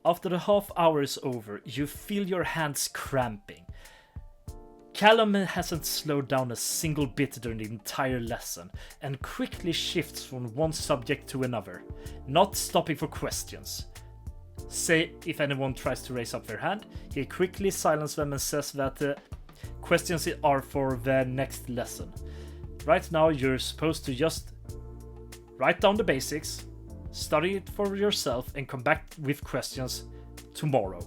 After the half hour is over, you feel your hands cramping. Callum hasn't slowed down a single bit during the entire lesson and quickly shifts from one subject to another, not stopping for questions. Say if anyone tries to raise up their hand, he quickly silences them and says that questions are for the next lesson. Right now you're supposed to just write down the basics, study it for yourself and come back with questions tomorrow,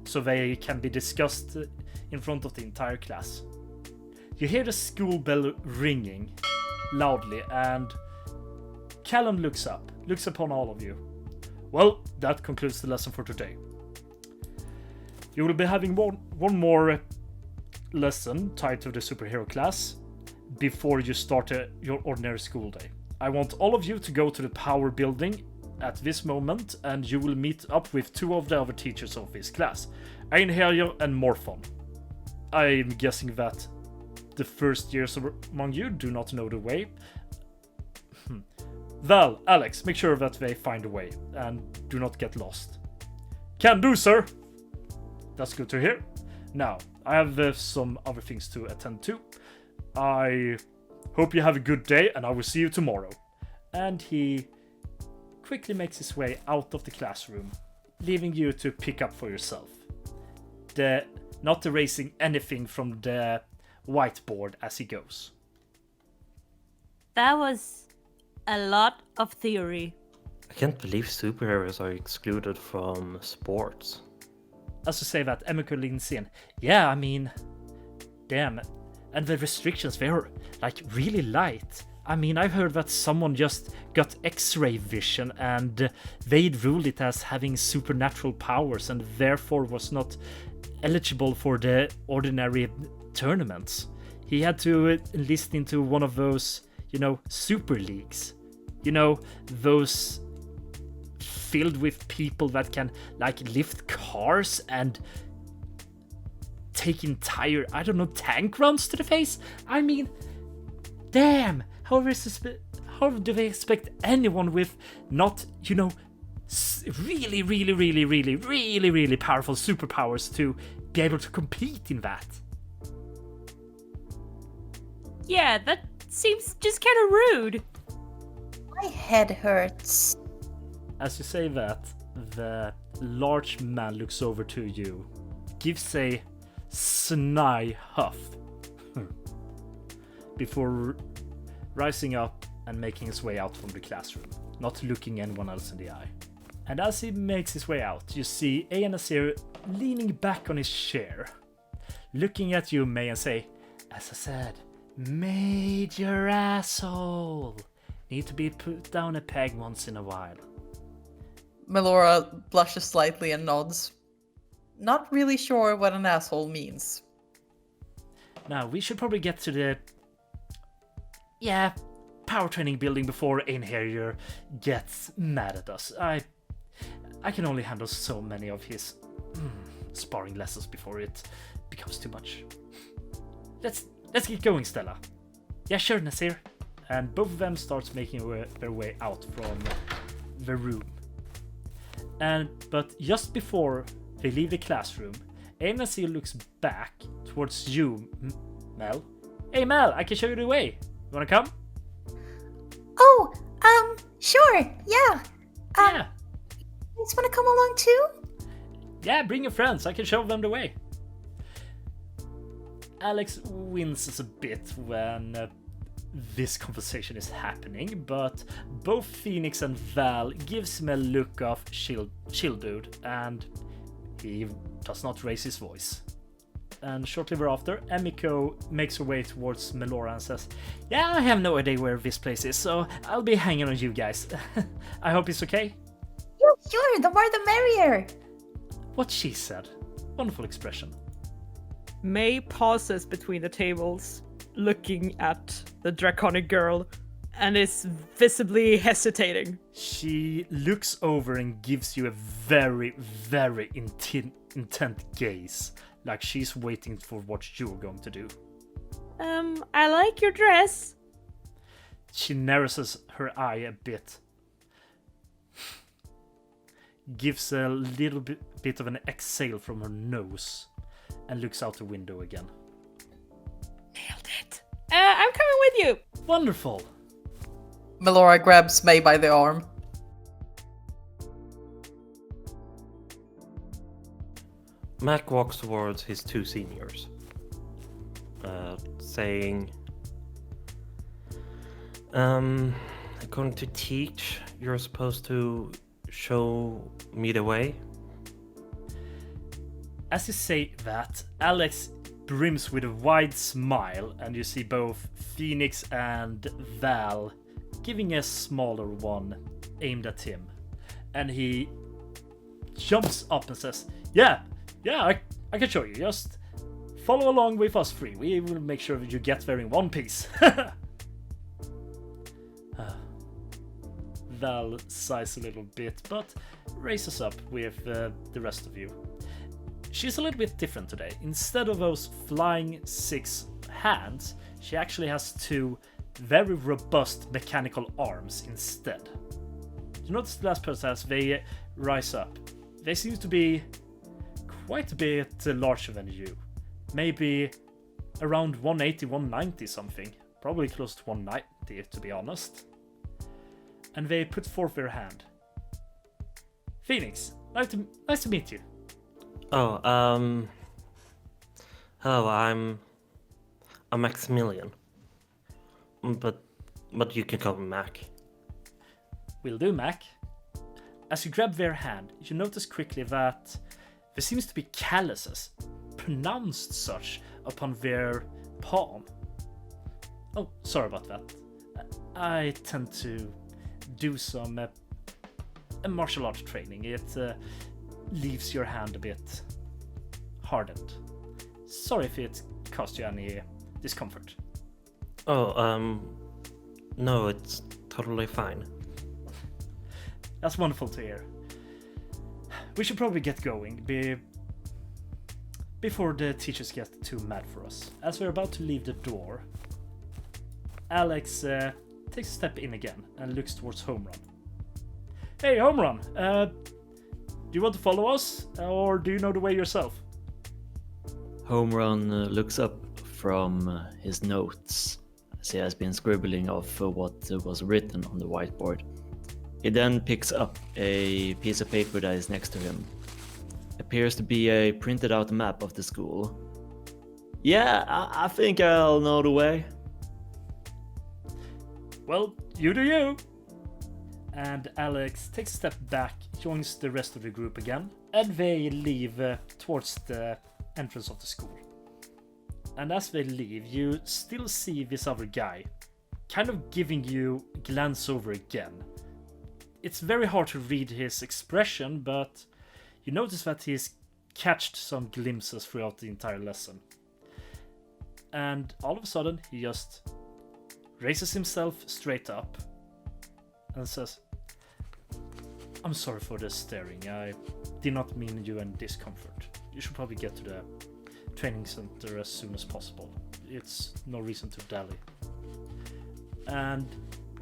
so they can be discussed in front of the entire class. You hear the school bell ringing loudly and Callum looks upon all of you. Well, that concludes the lesson for today. You will be having one more lesson tied to the superhero class before you start your ordinary school day. I want all of you to go to the power building at this moment and you will meet up with 2 of the other teachers of this class, Einherjer and Morphon. I'm guessing that the first years among you do not know the way. Val, Alex, make sure that they find a way and do not get lost. Can do, sir! That's good to hear. Now, I have some other things to attend to. I hope you have a good day and I will see you tomorrow. And he quickly makes his way out of the classroom, leaving you to pick up for yourself. Not erasing anything from the whiteboard as he goes. That was a lot of theory. I can't believe superheroes are excluded from sports. As to say that, Emiko leans in. Yeah, I mean, damn. And the restrictions, they're like really light. I mean, I've heard that someone just got X-ray vision and they'd ruled it as having supernatural powers and therefore was not eligible for the ordinary tournaments. He had to enlist into one of those, super leagues. Those filled with people that can, lift cars and take entire, tank runs to the face. I mean, damn, how do they expect anyone with not, really, really, really, really, really, really powerful superpowers to be able to compete in that? Yeah, that seems just kind of rude. My head hurts. As you say that, the large man looks over to you, gives a snide huff, before rising up and making his way out from the classroom, not looking anyone else in the eye. And as he makes his way out, you see Nasir leaning back on his chair, looking at you, May, and say, as I said, major asshole. Need to be put down a peg once in a while. Melora blushes slightly and nods. Not really sure what an asshole means. Now, we should probably get to the power training building before Einherjer gets mad at us. I can only handle so many of his sparring lessons before it becomes too much. Let's get going, Stella. Yeah, sure, Nasir. And both of them starts making their way out from the room. But just before they leave the classroom, Nasir looks back towards you, Mel. Hey, Mel, I can show you the way. You wanna come? Oh, sure, yeah. Yeah. You just wanna come along too? Yeah, bring your friends. I can show them the way. Alex winces a bit when this conversation is happening, but both Phoenix and Val gives him a look of chill dude, and he does not raise his voice. And shortly thereafter, Emiko makes her way towards Melora and says, yeah, I have no idea where this place is, so I'll be hanging on you guys. I hope it's okay? Yeah, sure, the more the merrier. What she said. Wonderful expression. May pauses between the tables, looking at the draconic girl, and is visibly hesitating. She looks over and gives you a very, very intent gaze, like she's waiting for what you're going to do. I like your dress. She narrows her eye a bit. gives a little bit of an exhale from her nose, and looks out the window again. Nailed it. I'm coming with you. Wonderful! Melora grabs May by the arm. Mac walks towards his two seniors, saying, according to Teach, you're supposed to show me the way. As you say that, Alex brims with a wide smile, and you see both Phoenix and Val giving a smaller one aimed at him. And he jumps up and says, Yeah, I can show you. Just follow along with us three. We will make sure that you get there in one piece. Val sighs a little bit, but raises up with the rest of you. She's a little bit different today. Instead of those flying 6 hands, she actually has 2 very robust mechanical arms instead. You notice the last person as they rise up. They seem to be quite a bit larger than you. Maybe around 180, 190 something. Probably close to 190 to be honest. And they put forth their hand. Phoenix, nice to meet you. Oh, hello, I'm Maximilian. But you can call me Mac. Will do, Mac. As you grab their hand, you notice quickly that there seems to be calluses, pronounced such, upon their palm. Oh, sorry about that. I tend to do some martial arts training. It leaves your hand a bit hardened. Sorry if it caused you any discomfort. Oh, no, it's totally fine. That's wonderful to hear. We should probably get going before the teachers get too mad for us. As we're about to leave the door, Alex takes a step in again and looks towards Home Run. Hey, Home Run! Do you want to follow us, or do you know the way yourself? Home Run looks up from his notes as he has been scribbling off what was written on the whiteboard. He then picks up a piece of paper that is next to him. Appears to be a printed out map of the school. Yeah, I think I'll know the way. Well, you do you! And Alex takes a step back, joins the rest of the group again, and they leave towards the entrance of the school. And as they leave, you still see this other guy, kind of giving you a glance over again. It's very hard to read his expression, but you notice that he's catched some glimpses throughout the entire lesson. And all of a sudden, he just raises himself straight up and says, I'm sorry for the staring. I did not mean you any discomfort. You should probably get to the training center as soon as possible. It's no reason to dally. And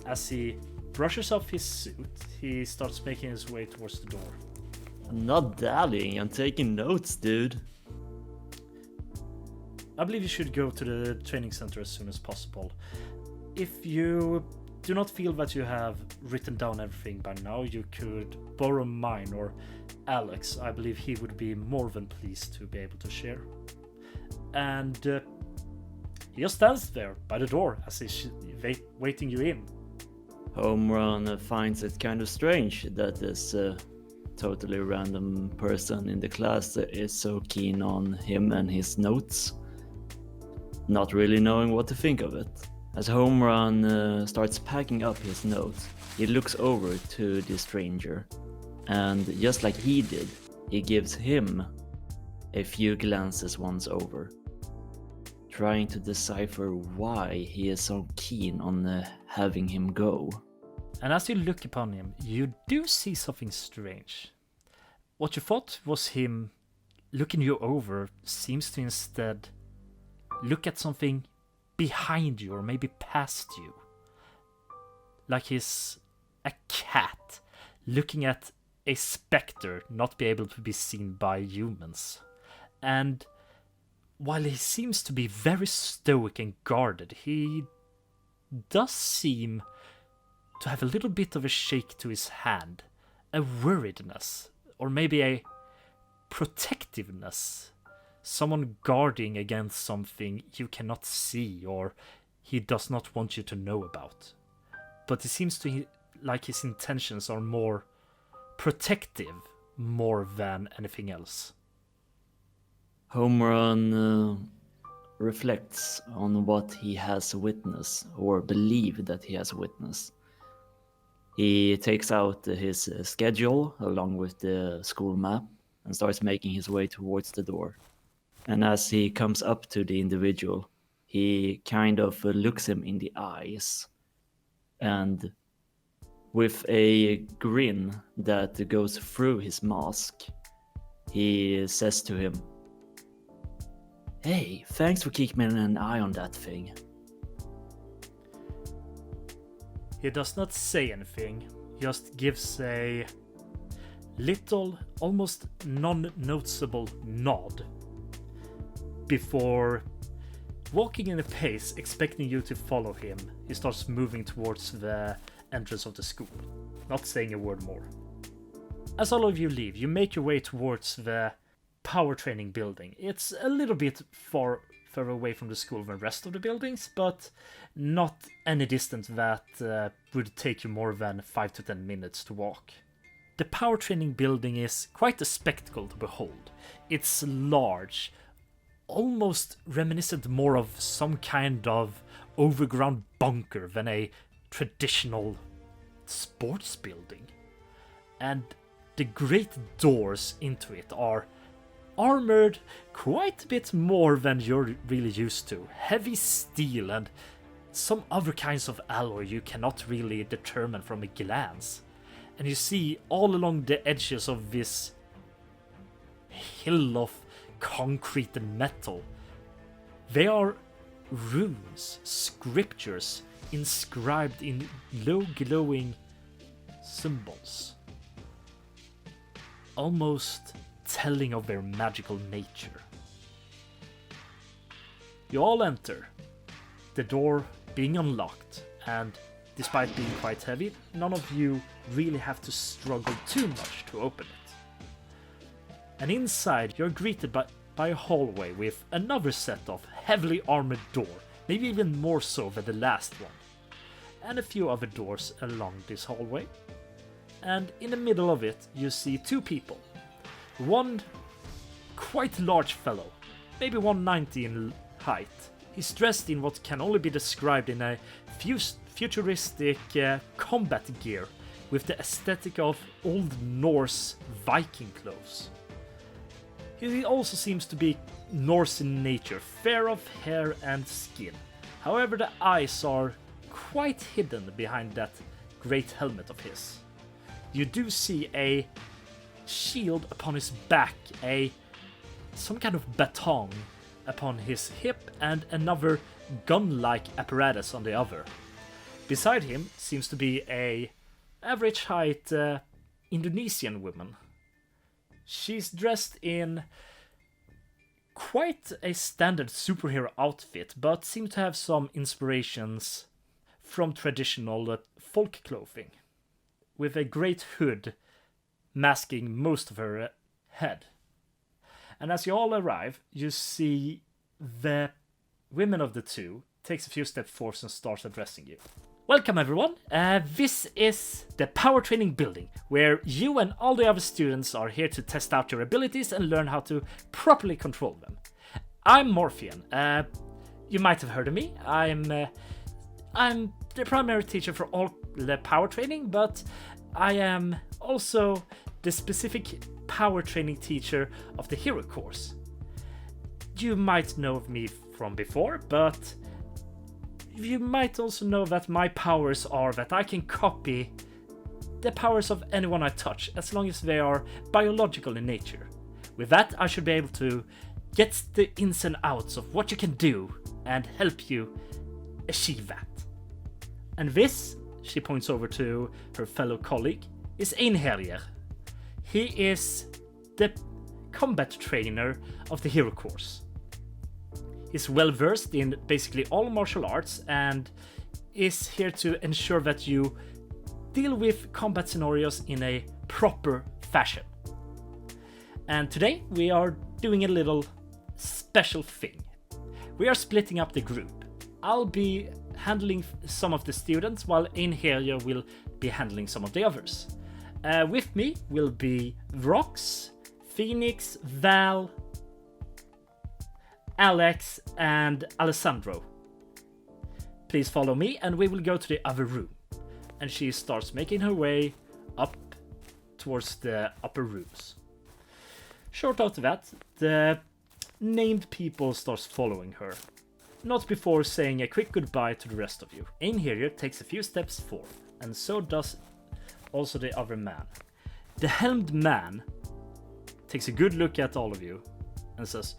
as he brushes off his suit, he starts making his way towards the door. I'm not dallying, I'm taking notes, dude. I believe you should go to the training center as soon as possible. If you do not feel that you have written down everything by now, you could borrow mine or Alex. I believe he would be more than pleased to be able to share. And he just stands there by the door as he's waiting you in. Home Run finds it kind of strange that this totally random person in the class is so keen on him and his notes. Not really knowing what to think of it. As Home Run starts packing up his notes, he looks over to the stranger, and just like he did, he gives him a few glances once over, trying to decipher why he is so keen on having him go. And as you look upon him, you do see something strange. What you thought was him looking you over seems to instead look at something behind you or maybe past you. Like he's a cat looking at a specter, not be able to be seen by humans. And while he seems to be very stoic and guarded, he does seem to have a little bit of a shake to his hand, a worriedness, or maybe a protectiveness. Someone guarding against something you cannot see or he does not want you to know about. But it seems to like his intentions are more protective more than anything else. Homerun reflects on what he has witnessed or believed that he has witnessed. He takes out his schedule along with the school map and starts making his way towards the door. And as he comes up to the individual, he kind of looks him in the eyes, and with a grin that goes through his mask, he says to him, "Hey, thanks for keeping an eye on that thing." He does not say anything, just gives a little, almost non-noticeable nod before walking in a pace, expecting you to follow him. He starts moving towards the entrance of the school, not saying a word more. As all of you leave, you make your way towards the power training building. It's a little bit further away from the school than the rest of the buildings, but not any distance that would take you more than 5 to 10 minutes to walk. The power training building is quite a spectacle to behold. It's large, almost reminiscent more of some kind of overground bunker than a traditional sports building. And the great doors into it are armored quite a bit more than you're really used to. Heavy steel and some other kinds of alloy you cannot really determine from a glance. And you see all along the edges of this hill of concrete and metal, they are runes, scriptures inscribed in low glowing symbols, almost telling of their magical nature. You all enter, the door being unlocked, and despite being quite heavy, none of you really have to struggle too much to open it. And inside, you're greeted by a hallway with another set of heavily armored door, maybe even more so than the last one, and a few other doors along this hallway. And in the middle of it, you see two people. One quite large fellow, maybe 190 in height. He's dressed in what can only be described in a futuristic combat gear with the aesthetic of Old Norse Viking clothes. He also seems to be Norse in nature, fair of hair and skin. However, the eyes are quite hidden behind that great helmet of his. You do see a shield upon his back, some kind of baton upon his hip, and another gun-like apparatus on the other. Beside him seems to be a average height Indonesian woman. She's dressed in quite a standard superhero outfit, but seems to have some inspirations from traditional folk clothing, with a great hood masking most of her head. And as you all arrive, you see the women of the two takes a few steps forward and starts addressing you. Welcome everyone, this is the power training building, where you and all the other students are here to test out your abilities and learn how to properly control them. I'm Morphean, you might have heard of me. I'm the primary teacher for all the power training, but I am also the specific power training teacher of the hero course. You might know of me from before, but you might also know that my powers are that I can copy the powers of anyone I touch, as long as they are biological in nature. With that, I should be able to get the ins and outs of what you can do and help you achieve that. And this, she points over to her fellow colleague, is Einherjer. He is the combat trainer of the hero course. He's well versed in basically all martial arts and is here to ensure that you deal with combat scenarios in a proper fashion. And today we are doing a little special thing. We are splitting up the group. I'll be handling some of the students while Einherjar will be handling some of the others. With me will be Vrox, Phoenix, Val, Alex, and Alessandro. Please follow me and we will go to the other room. And she starts making her way up towards the upper rooms. Short after that, the named people starts following her. Not before saying a quick goodbye to the rest of you. Einherjar takes a few steps forward, and so does also the other man. The helmed man takes a good look at all of you and says,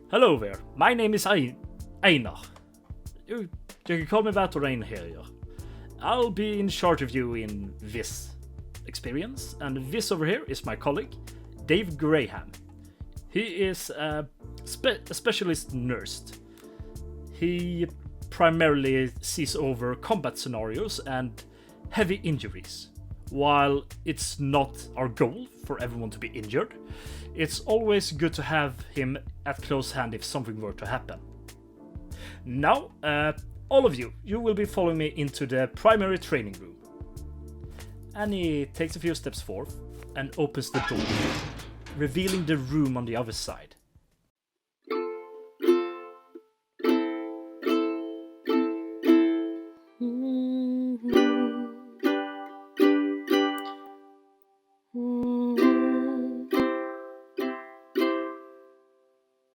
"Hello there, my name is Einar. You can call me that or Einherjar. I'll be in charge of you in this experience, and this over here is my colleague, Dave Graham. He is a specialist nurse. He primarily sees over combat scenarios and heavy injuries. While it's not our goal for everyone to be injured, it's always good to have him at close hand if something were to happen. Now, all of you will be following me into the primary training room." And he takes a few steps forward and opens the door, revealing the room on the other side.